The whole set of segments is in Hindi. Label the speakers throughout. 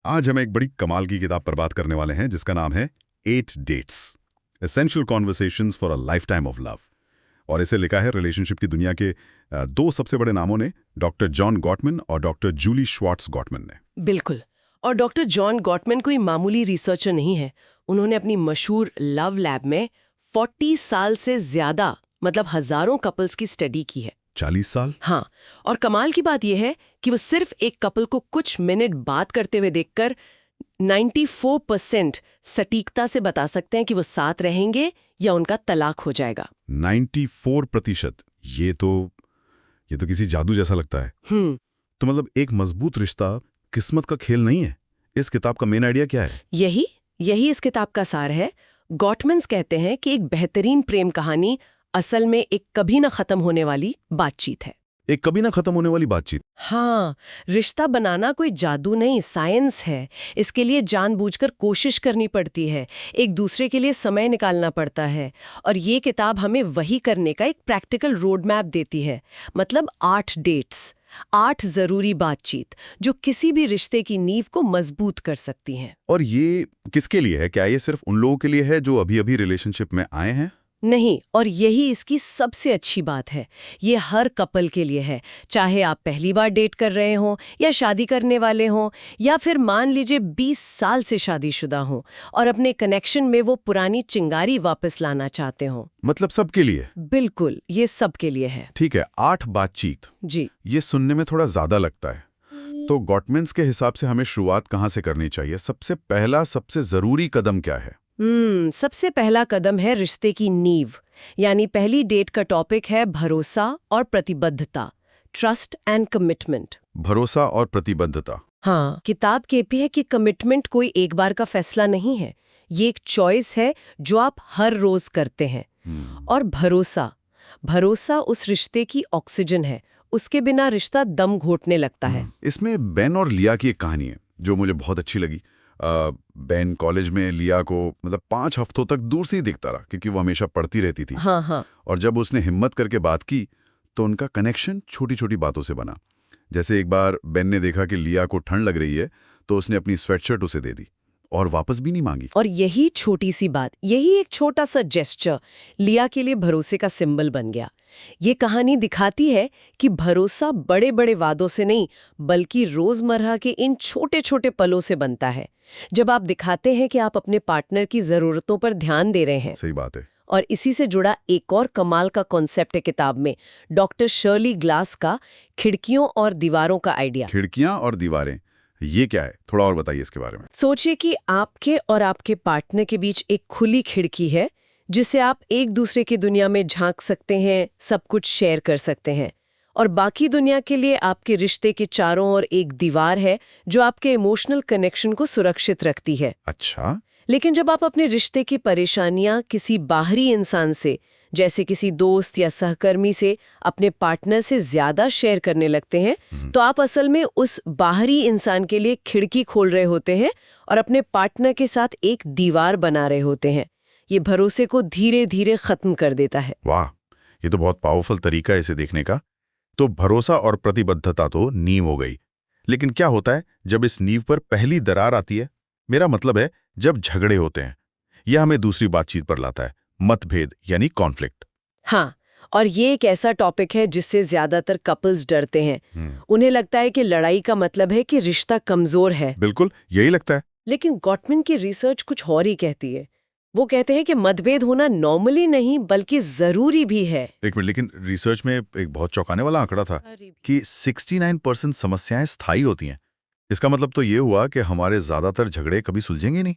Speaker 1: आज हम एक बड़ी कमाल की किताब पर बात करने वाले हैं जिसका नाम है 8 dates essential conversations for a lifetime of love. और इसे लिखा है रिलेशनशिप की दुनिया के दो सबसे बड़े नामों ने, डॉक्टर जॉन गॉटमैन और डॉक्टर जूली श्वार्ट्ज गॉटमैन ने।
Speaker 2: बिल्कुल। और डॉक्टर जॉन गॉटमैन कोई मामूली रिसर्चर नहीं है। उन्होंने अपनी मशहूर लव लैब में 40 साल से ज्यादा मतलब हजारों कपल्स की स्टडी की है।
Speaker 1: 40 साल?
Speaker 2: हाँ। और कमाल की बात यह है कि वो सिर्फ एक कपल को कुछ मिनट बात करते हुए देखकर 94% सटीकता से बता सकते हैं कि वो साथ रहेंगे या उनका तलाक हो जाएगा।
Speaker 1: 94%? ये तो किसी जादू जैसा लगता है। तो मतलब एक मजबूत रिश्ता किस्मत का खेल नहीं है। इस किताब का मेन आइडिया क्या है?
Speaker 2: यही इस किताब का सार है। गॉटमन्स कहते हैं कि एक बेहतरीन प्रेम कहानी असल में एक कभी ना खत्म होने वाली बातचीत है।
Speaker 1: एक कभी ना खत्म होने वाली बातचीत?
Speaker 2: हाँ, रिश्ता बनाना कोई जादू नहीं, साइंस है। इसके लिए जानबूझकर कोशिश करनी पड़ती है, एक दूसरे के लिए समय निकालना पड़ता है। और ये किताब हमें वही करने का एक प्रैक्टिकल रोड मैप देती है। मतलब 8 डेट्स, 8 जरूरी बातचीत जो किसी भी रिश्ते की नींव को मजबूत कर सकती हैं।
Speaker 1: और ये किसके लिए है? क्या ये सिर्फ उन लोगों के लिए है जो अभी अभी रिलेशनशिप में आए हैं?
Speaker 2: नहीं, और यही इसकी सबसे अच्छी बात है। ये हर कपल के लिए है, चाहे आप पहली बार डेट कर रहे हों या शादी करने वाले हों, या फिर मान लीजिए 20 साल से शादीशुदा हों और अपने कनेक्शन में वो पुरानी चिंगारी वापस लाना चाहते हों।
Speaker 1: मतलब सबके लिए?
Speaker 2: बिल्कुल, ये सबके लिए है।
Speaker 1: ठीक है, 8 बातचीत।
Speaker 2: जी।
Speaker 1: ये सुनने में थोड़ा ज्यादा लगता है। तो गॉटमन्स के हिसाब से हमें शुरुआत कहाँ से करनी चाहिए? सबसे पहला, सबसे जरूरी कदम क्या है?
Speaker 2: सबसे पहला कदम है रिश्ते की नींव। यानी पहली डेट का टॉपिक है भरोसा और प्रतिबद्धता, ट्रस्ट एंड कमिटमेंट।
Speaker 1: भरोसा और प्रतिबद्धता।
Speaker 2: हाँ, किताब कहती है कि कमिटमेंट कोई एक बार का फैसला नहीं है, ये एक चॉइस है जो आप हर रोज करते हैं। और भरोसा उस रिश्ते की ऑक्सीजन है, उसके बिना रिश्ता दम घोटने लगता है।
Speaker 1: इसमें बेन और लिया की एक कहानी है जो मुझे बहुत अच्छी लगी। बेन कॉलेज में लिया को मतलब 5 हफ्तों तक दूर से ही दिखता रहा क्योंकि वो हमेशा पढ़ती रहती थी।
Speaker 2: हाँ।
Speaker 1: और जब उसने हिम्मत करके बात की तो उनका कनेक्शन छोटी छोटी बातों से बना। जैसे एक बार बेन ने देखा कि लिया को ठंड लग रही है तो उसने अपनी स्वेटशर्ट उसे दे दी और वापस भी नहीं मांगी।
Speaker 2: और यही छोटी सी बात, यही एक छोटा सा जेस्चर लिया के लिए भरोसे का सिंबल बन गया। ये कहानी दिखाती है कि भरोसा बड़े बड़े वादों से नहीं बल्कि रोजमर्रा के इन छोटे छोटे पलों से बनता है। जब आप दिखाते हैं कि आप अपने पार्टनर की जरूरतों पर ध्यान दे रहे हैं।
Speaker 1: सही बात है।
Speaker 2: और इसी से जुड़ा एक और कमाल का कॉन्सेप्ट है किताब में, डॉक्टर शर्ली ग्लास का खिड़कियों और दीवारों का आइडिया।
Speaker 1: खिड़कियां और दीवारें, ये क्या है? थोड़ा और बताइए इसके बारे में।
Speaker 2: सोचिए कि आपके और आपके पार्टनर के बीच एक खुली खिड़की है जिसे आप एक दूसरे की दुनिया में झांक सकते हैं, सब कुछ शेयर कर सकते हैं। और बाकी दुनिया के लिए आपके रिश्ते के चारों ओर एक दीवार है जो आपके इमोशनल कनेक्शन को सुरक्षित रखती है।
Speaker 1: अच्छा।
Speaker 2: लेकिन जब आप अपने रिश्ते की परेशानियां किसी बाहरी इंसान से, जैसे किसी दोस्त या सहकर्मी से, अपने पार्टनर से ज्यादा शेयर करने लगते हैं, तो आप असल में उस बाहरी इंसान के लिए खिड़की खोल रहे होते हैं और अपने पार्टनर के साथ एक दीवार बना रहे होते हैं। ये भरोसे को धीरे धीरे खत्म कर देता है।
Speaker 1: वाह, ये तो बहुत पावरफुल तरीका है इसे देखने का। तो भरोसा और प्रतिबद्धता तो नींव हो गई, लेकिन क्या होता है जब इस नींव पर पहली दरार आती है? मेरा मतलब है जब झगड़े होते हैं। यह हमें दूसरी बातचीत पर लाता है, मतभेद यानी कॉन्फ्लिक्ट।
Speaker 2: हाँ, और ये एक ऐसा टॉपिक है जिससे ज्यादातर कपल्स डरते हैं। उन्हें लगता है कि लड़ाई का मतलब है कि रिश्ता कमजोर है।
Speaker 1: बिल्कुल यही लगता है।
Speaker 2: लेकिन गॉटमैन की रिसर्च कुछ और ही कहती है। वो कहते हैं कि मतभेद होना नॉर्मली नहीं बल्कि जरूरी भी है।
Speaker 1: एक मिनट, लेकिन रिसर्च में एक बहुत चौंकाने वाला आंकड़ा था कि 69% समस्याएं स्थायी होती हैं। इसका मतलब तो ये हुआ कि हमारे ज्यादातर झगड़े कभी सुलझेंगे नहीं।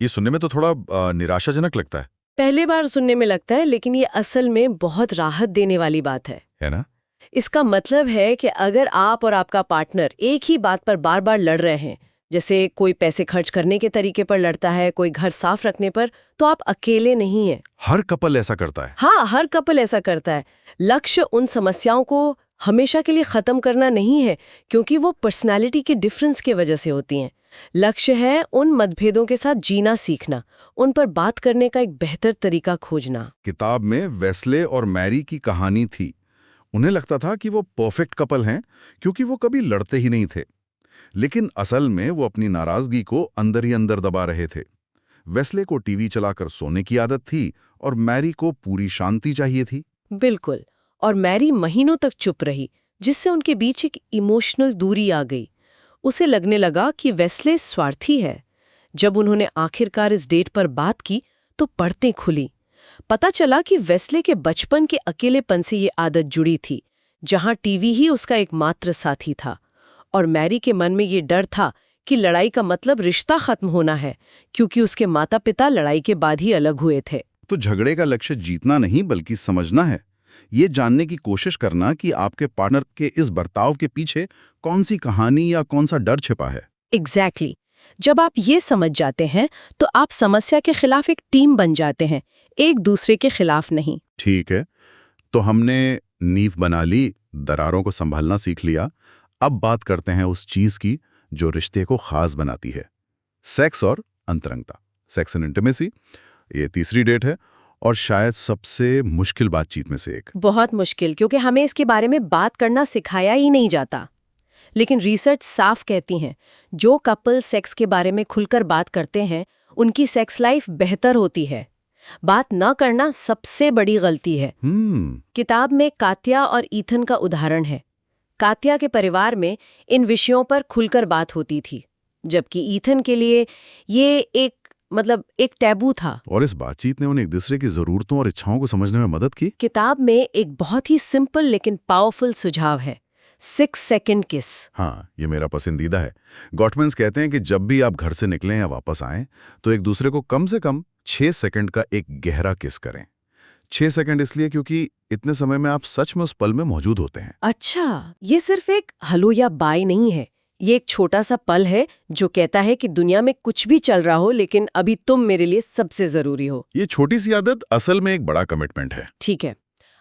Speaker 1: ये सुनने में तो थोड़ा निराशाजनक लगता है।
Speaker 2: पहले बार सुनने में लगता है, लेकिन ये असल में बहुत राहत देने वाली बात है
Speaker 1: ना?
Speaker 2: इसका मतलब है कि अगर आप और आपका पार्टनर एक ही बात पर बार बार लड़ रहे हैं, जैसे कोई पैसे खर्च करने के तरीके पर लड़ता है, कोई घर साफ रखने पर, तो आप अकेले नहीं हैं।
Speaker 1: हर कपल ऐसा करता है।
Speaker 2: हाँ, हर कपल ऐसा करता है। लक्ष्य उन समस्याओं को हमेशा के लिए खत्म करना नहीं है, क्योंकि वो पर्सनालिटी के डिफरेंस की वजह से होती हैं। लक्ष्य है उन मतभेदों के साथ जीना सीखना, उन पर बात करने का एक बेहतर तरीका खोजना।
Speaker 1: किताब में वेस्ले और मैरी की कहानी थी। उन्हें लगता था कि वो परफेक्ट कपल हैं क्योंकि वो कभी लड़ते ही नहीं थे। लेकिन असल में वो अपनी नाराजगी को अंदर ही अंदर दबा रहे थे। वेस्ले को टीवी चलाकर सोने की आदत थी और मैरी को पूरी शांति चाहिए थी।
Speaker 2: बिल्कुल। और मैरी महीनों तक चुप रही, जिससे उनके बीच एक इमोशनल दूरी आ गई। उसे लगने लगा कि वेस्ले स्वार्थी है। जब उन्होंने आखिरकार इस डेट पर बात की तो परतें खुली। पता चला कि वेस्ले के बचपन के अकेलेपन से ये आदत जुड़ी थी, जहां टीवी ही उसका एकमात्र साथी था। और मैरी के मन में ये डर था कि लड़ाई का मतलब रिश्ता खत्म होना है, क्योंकि उसके माता पिता लड़ाई के बाद ही अलग हुए थे।
Speaker 1: तो झगड़े का लक्ष्य जीतना नहीं बल्कि समझना है, ये जानने की कोशिश करना कि आपके पार्टनर के इस बर्ताव के पीछे कौन सी कहानी या कौन सा डर छिपा है।
Speaker 2: एग्जैक्टली। जब आप ये समझ जाते हैं तो आप समस्या के खिलाफ एक टीम बन जाते हैं, एक दूसरे के खिलाफ नहीं।
Speaker 1: ठीक है, तो हमने नींव बना ली, दरारों को संभालना सीख लिया। अब बात करते हैं उस चीज की जो रिश्ते को खास बनाती है, सेक्स और अंतरंगता। सेक्स एंड इंटीमेसी, ये तीसरी डेट है और शायद सबसे मुश्किल बातचीत में से एक।
Speaker 2: बहुत मुश्किल, क्योंकि हमें इसके बारे में बात करना सिखाया ही नहीं जाता। लेकिन रिसर्च साफ कहती हैं, जो कपल सेक्स के बारे में खुलकर बात करते हैं उनकी सेक्स लाइफ बेहतर होती है। बात न करना सबसे बड़ी गलती है। किताब में कात्या और ईथन का उदाहरण है। कात्या के परिवार में इन विषयों पर खुलकर बात होती थी, जबकि ईथन के लिए ये एक टैबू था।
Speaker 1: और इस बातचीत ने उन्हें एक दूसरे की जरूरतों और इच्छाओं को समझने में मदद की।
Speaker 2: किताब में एक बहुत ही सिंपल लेकिन पावरफुल सुझाव है, 6 सेकंड किस।
Speaker 1: हाँ, ये मेरा पसंदीदा है। गॉटमैन्स कहते हैं कि जब भी आप घर से निकलें या वापस आएं, तो एक दूसरे को कम से कम 6 सेकंड का एक गहरा किस करें। 6 सेकंड इसलिए क्योंकि इतने समय में आप सच में उस पल में मौजूद होते हैं।
Speaker 2: अच्छा, ये सिर्फ एक हलो या बाय नहीं है। ये एक छोटा सा पल है जो कहता है कि दुनिया में कुछ भी चल रहा हो, लेकिन अभी तुम मेरे लिए सबसे जरूरी हो।
Speaker 1: ये छोटी सी आदत असल में एक बड़ा कमिटमेंट है।
Speaker 2: ठीक है,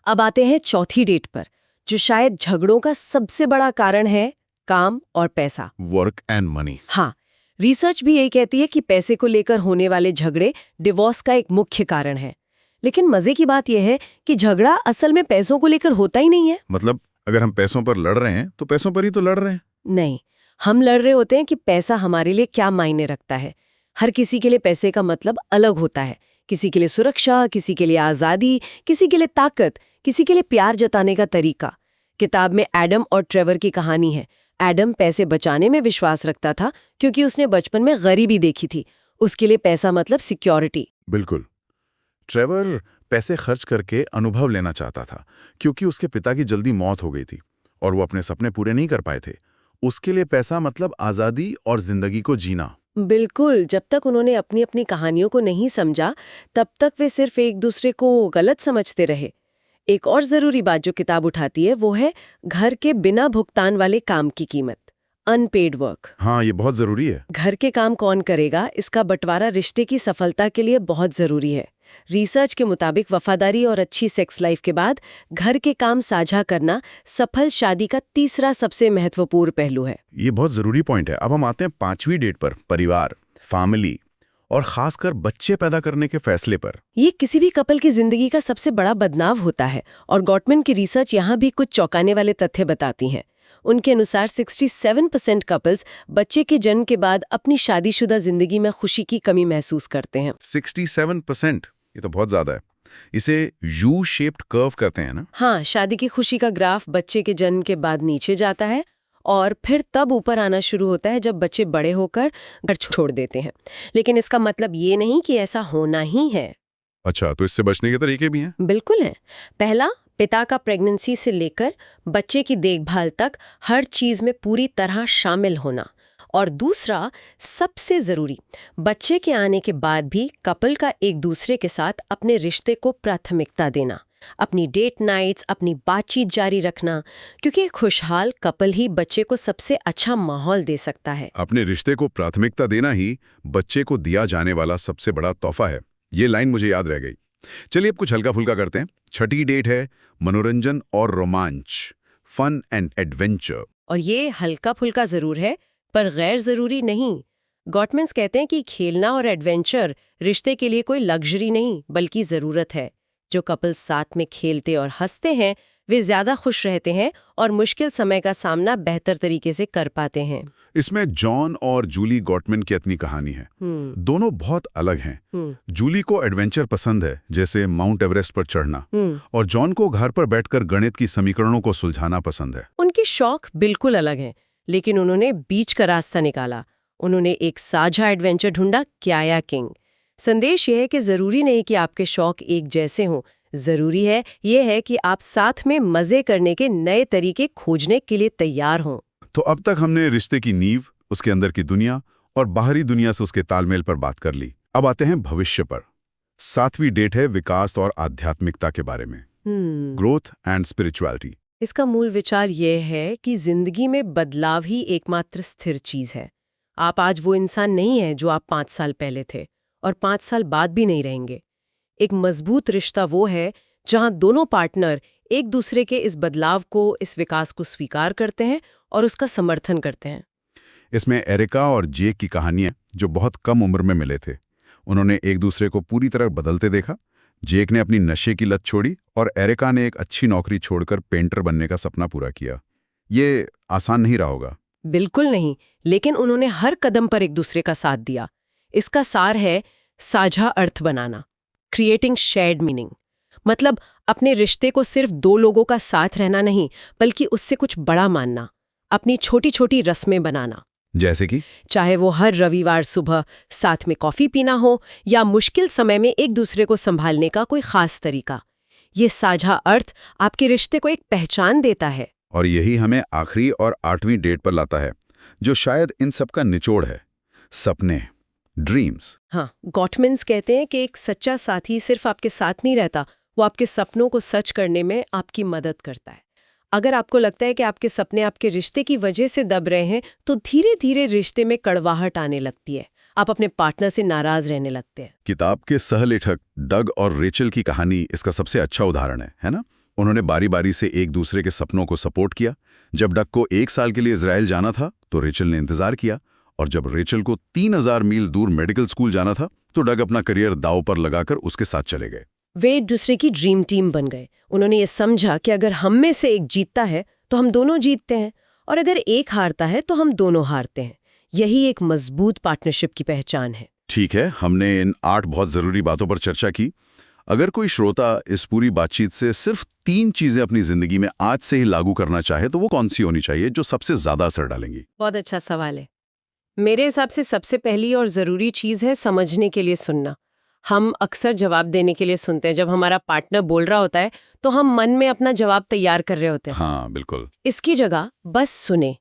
Speaker 2: अब आते हैं चौथी डेट पर, जो शायद झगड़ों का सबसे बड़ा कारण है, काम और पैसा।
Speaker 1: Work and money.
Speaker 2: हाँ, रिसर्च भी यही कहती है कि पैसे को लेकर होने वाले झगड़े डिवोर्स का एक मुख्य कारण है। लेकिन मजे की बात यह है कि झगड़ा असल में पैसों को लेकर होता ही नहीं है।
Speaker 1: मतलब अगर हम पैसों पर लड़ रहे हैं तो पैसों पर ही तो लड़ रहे हैं।
Speaker 2: नहीं, हम लड़ रहे होते हैं कि पैसा हमारे लिए क्या मायने रखता है। हर किसी के लिए पैसे का मतलब अलग होता है। किसी के लिए सुरक्षा, किसी के लिए आज़ादी, किसी के लिए ताकत, किसी के लिए प्यार जताने का तरीका। किताब में एडम और ट्रेवर की कहानी है। एडम पैसे बचाने में विश्वास रखता था क्योंकि उसने बचपन में गरीबी देखी थी। उसके लिए पैसा मतलब सिक्योरिटी।
Speaker 1: बिल्कुल। ट्रेवर पैसे खर्च करके अनुभव लेना चाहता था क्योंकि उसके पिता की जल्दी मौत हो गई थी और वो अपने सपने पूरे नहीं कर पाए थे। उसके लिए पैसा मतलब आज़ादी और जिंदगी को जीना।
Speaker 2: बिल्कुल। जब तक उन्होंने अपनी अपनी कहानियों को नहीं समझा, तब तक वे सिर्फ एक दूसरे को गलत समझते रहे। एक और जरूरी बात जो किताब उठाती है वो है घर के बिना भुगतान वाले काम की कीमत, अनपेड वर्क।
Speaker 1: हाँ, ये बहुत जरूरी है।
Speaker 2: घर के काम कौन करेगा, इसका बंटवारा रिश्ते की सफलता के लिए बहुत जरूरी है। रिसर्च के मुताबिक वफादारी और अच्छी सेक्स लाइफ के बाद घर के काम साझा करना सफल शादी का तीसरा सबसे महत्वपूर्ण पहलू है।
Speaker 1: ये बहुत जरूरी पॉइंट है। अब हम आते हैं 5वीं डेट पर, परिवार, फैमिली और खासकर बच्चे पैदा करने के फैसले पर।
Speaker 2: ये किसी भी कपल की जिंदगी का सबसे बड़ा बदलाव होता है और गॉटमैन की रिसर्च यहाँ भी कुछ चौंकाने वाले तथ्य बताती हैं। उनके अनुसार 67% कपल्स बच्चे के जन्म के बाद अपनी शादीशुदा जिंदगी में खुशी की कमी महसूस करते हैं।
Speaker 1: 67%, ये तो बहुत ज्यादा है। इसे यू शेप्ड कर्व कहते हैं ना?
Speaker 2: हाँ, शादी की खुशी का ग्राफ बच्चे के जन्म के बाद नीचे जाता है और फिर तब ऊपर आना शुरू होता है जब बच्चे बड़े होकर घर छोड़ देते हैं। लेकिन इसका मतलब ये नहीं कि ऐसा होना ही है।
Speaker 1: अच्छा, तो इससे बचने के तरीके भी हैं?
Speaker 2: बिल्कुल है। पहला, पिता का प्रेगनेंसी से लेकर बच्चे की देखभाल तक हर चीज में पूरी तरह शामिल होना। और दूसरा, सबसे जरूरी, बच्चे के आने के बाद भी कपल का एक दूसरे के साथ अपने रिश्ते को प्राथमिकता देना, अपनी डेट नाइट्स, अपनी बातचीत जारी रखना, क्योंकि एक खुशहाल कपल ही बच्चे को सबसे अच्छा माहौल दे सकता है।
Speaker 1: अपने रिश्ते को प्राथमिकता देना ही बच्चे को दिया जाने वाला सबसे बड़ा तोहफा है। ये लाइन मुझे याद रह गई। चलिए अब कुछ हल्का फुल्का करते हैं। 6ठी डेट है मनोरंजन और रोमांच, फन एंड एडवेंचर।
Speaker 2: और ये हल्का फुल्का जरूर है पर गैर जरूरी नहीं। गॉटमैन्स कहते हैं कि खेलना और एडवेंचर रिश्ते के लिए कोई लग्जरी नहीं बल्कि जरूरत है। जो कपल साथ में खेलते और हंसते हैं वे ज्यादा खुश रहते हैं और मुश्किल समय का सामना बेहतर तरीके से कर पाते हैं।
Speaker 3: इसमें जॉन और जूली गॉटमैन की अपनी कहानी है। दोनों बहुत अलग हैं। जूली को एडवेंचर पसंद है, जैसे माउंट एवरेस्ट पर चढ़ना, और जॉन को घर पर बैठकर गणित की समीकरणों को सुलझाना पसंद है।
Speaker 2: उनके शौक बिल्कुल अलग हैं, लेकिन उन्होंने बीच का रास्ता निकाला। उन्होंने एक साझा एडवेंचर ढूंढा, कायाकिंग। संदेश यह है कि जरूरी नहीं कि आपके शौक एक जैसे हों, जरूरी है यह है कि आप साथ में मजे करने के नए तरीके खोजने के लिए तैयार हों।
Speaker 3: तो अब तक हमने रिश्ते की नींव, उसके अंदर की दुनिया और बाहरी दुनिया से उसके तालमेल पर बात कर ली। अब आते हैं भविष्य पर। 7वीं डेट है विकास और आध्यात्मिकता के बारे में, ग्रोथ एंड स्पिरिचुअलिटी।
Speaker 2: इसका मूल विचार यह है कि जिंदगी में बदलाव ही एकमात्र स्थिर चीज है। आप आज वो इंसान नहीं है जो आप 5 साल पहले थे, और 5 साल बाद भी नहीं रहेंगे। एक मजबूत रिश्ता वो है जहां दोनों पार्टनर एक दूसरे के इस बदलाव को, इस विकास को स्वीकार करते हैं और उसका समर्थन करते हैं।
Speaker 3: इसमें एरिका और जेक की कहानियां, जो बहुत कम उम्र में मिले थे, उन्होंने एक दूसरे को पूरी तरह बदलते देखा। जेक ने अपनी नशे की लत छोड़ी और एरिका ने एक अच्छी नौकरी छोड़कर पेंटर बनने का सपना पूरा किया। ये आसान नहीं रहा होगा।
Speaker 2: बिल्कुल नहीं, लेकिन उन्होंने हर कदम पर एक दूसरे का साथ दिया। इसका सार है साझा अर्थ बनाना, क्रिएटिंग शेयर्ड मीनिंग। मतलब अपने रिश्ते को सिर्फ 2 लोगों का साथ रहना नहीं, बल्कि उससे कुछ बड़ा मानना, अपनी छोटी छोटी रस्में बनाना।
Speaker 3: जैसे कि
Speaker 2: चाहे वो हर रविवार सुबह साथ में कॉफी पीना हो, या मुश्किल समय में एक दूसरे को संभालने का कोई खास तरीका। ये साझा अर्थ आपके रिश्ते को एक पहचान देता है।
Speaker 3: और यही हमें आखिरी और 8वीं डेट पर लाता है, जो शायद इन सब का निचोड़ है, सपने, ड्रीम्स।
Speaker 2: हाँ, गॉटमैन्स कहते हैं कि एक सच्चा साथी सिर्फ आपके साथ नहीं रहता, वो आपके सपनों को सच करने में आपकी मदद करता है। अगर आपको लगता है कि आपके सपने आपके रिश्ते की वजह से दब रहे हैं, तो धीरे धीरे रिश्ते में कड़वाहट आने लगती है। आप अपने पार्टनर से नाराज रहने लगते हैं।
Speaker 3: किताब के सहलेखक डग और रेचल की कहानी इसका सबसे अच्छा उदाहरण है ना? उन्होंने बारी बारी से एक दूसरे के सपनों को सपोर्ट किया। जब डग को 1 साल के लिए इजराइल जाना था, तो रेचल ने इंतजार किया, और जब रेचल को 3000 मील दूर मेडिकल स्कूल जाना था, तो डग अपना करियर दांव पर लगाकर उसके साथ चले गए।
Speaker 2: वे एक दूसरे की ड्रीम टीम बन गए। उन्होंने ये समझा कि अगर हम में से एक जीतता है तो हम दोनों जीतते हैं, और अगर एक हारता है तो हम दोनों हारते हैं। यही एक मजबूत पार्टनरशिप की पहचान है।
Speaker 3: ठीक है, हमने इन 8 बहुत जरूरी बातों पर चर्चा की। अगर कोई श्रोता इस पूरी बातचीत से सिर्फ 3 चीजें अपनी जिंदगी में आज से ही लागू करना चाहे, तो वो कौन सी होनी चाहिए जो सबसे ज्यादा असर डालेंगी?
Speaker 2: बहुत अच्छा सवाल है। मेरे हिसाब से सबसे पहली और जरूरी चीज है समझने के लिए सुनना। हम अक्सर जवाब देने के लिए सुनते हैं। जब हमारा पार्टनर बोल रहा होता है तो हम मन में अपना जवाब तैयार कर रहे होते हैं।
Speaker 3: हाँ, बिल्कुल।
Speaker 2: इसकी जगह बस सुने,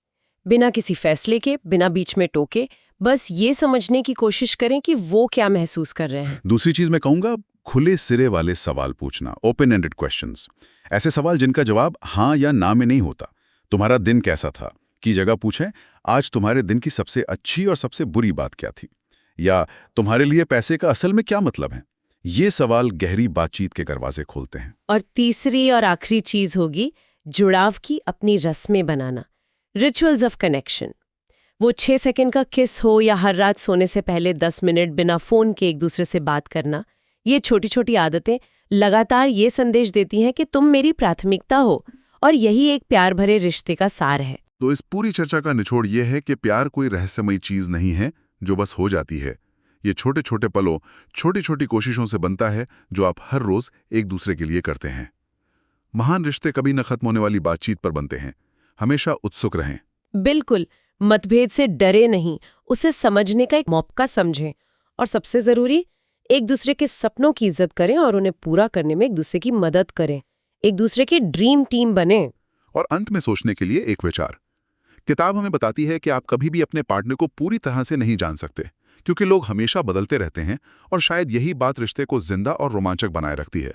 Speaker 2: बिना किसी फैसले के, बिना बीच में टोके, बस ये समझने की कोशिश करें कि वो क्या महसूस कर रहे हैं।
Speaker 3: दूसरी चीज मैं कहूंगा, खुले सिरे वाले सवाल पूछना, ओपन एंडेड क्वेश्चंस। ऐसे सवाल जिनका जवाब हाँ या ना में नहीं होता। तुम्हारा दिन कैसा था की जगह पूछें, आज तुम्हारे दिन की सबसे अच्छी और सबसे बुरी बात क्या थी, या तुम्हारे लिए पैसे का असल में क्या मतलब है। ये सवाल गहरी बातचीत के दरवाजे खोलते हैं।
Speaker 2: और तीसरी और आखिरी चीज होगी जुड़ाव की अपनी रस्में बनाना, रिचुअल्स ऑफ कनेक्शन। वो 6 सेकंड का किस हो, या हर रात सोने से पहले 10 मिनट बिना फोन के एक दूसरे से बात करना। ये छोटी छोटी आदतें लगातार ये संदेश देती हैं कि तुम मेरी प्राथमिकता हो, और यही एक प्यार भरे रिश्ते का सार है।
Speaker 3: तो इस पूरी चर्चा का निचोड़ ये है कि प्यार कोई रहस्यमयी चीज नहीं है जो बस हो जाती है। ये छोटे छोटे पलों, छोटी छोटी कोशिशों से बनता है, जो आप हर रोज एक दूसरे के लिए करते हैं। महान रिश्ते कभी न खत्म होने वाली बातचीत पर बनते हैं। हमेशा उत्सुक रहें।
Speaker 2: बिल्कुल, मतभेद से डरे नहीं, उसे समझने का एक मौका समझें, और सबसे जरूरी, एक दूसरे के सपनों की इज्जत करें और उन्हें पूरा करने में एक दूसरे की मदद करें। एक दूसरे की ड्रीम टीम बने।
Speaker 3: और अंत में सोचने के लिए एक विचार। किताब हमें बताती है कि आप कभी भी अपने पार्टनर को पूरी तरह से नहीं जान सकते, क्योंकि लोग हमेशा बदलते रहते हैं, और शायद यही बात रिश्ते को जिंदा और रोमांचक बनाए रखती है।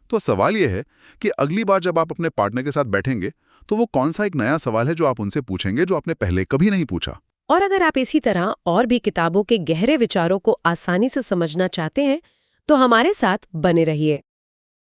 Speaker 3: तो सवाल यह है कि अगली बार जब आप अपने पार्टनर के साथ बैठेंगे, तो वो कौन सा एक नया सवाल है जो आप उनसे पूछेंगे, जो आपने पहले कभी नहीं पूछा।
Speaker 2: और अगर आप इसी तरह और भी किताबों के गहरे विचारों को आसानी से समझना चाहते हैं, तो हमारे साथ बने रहिए।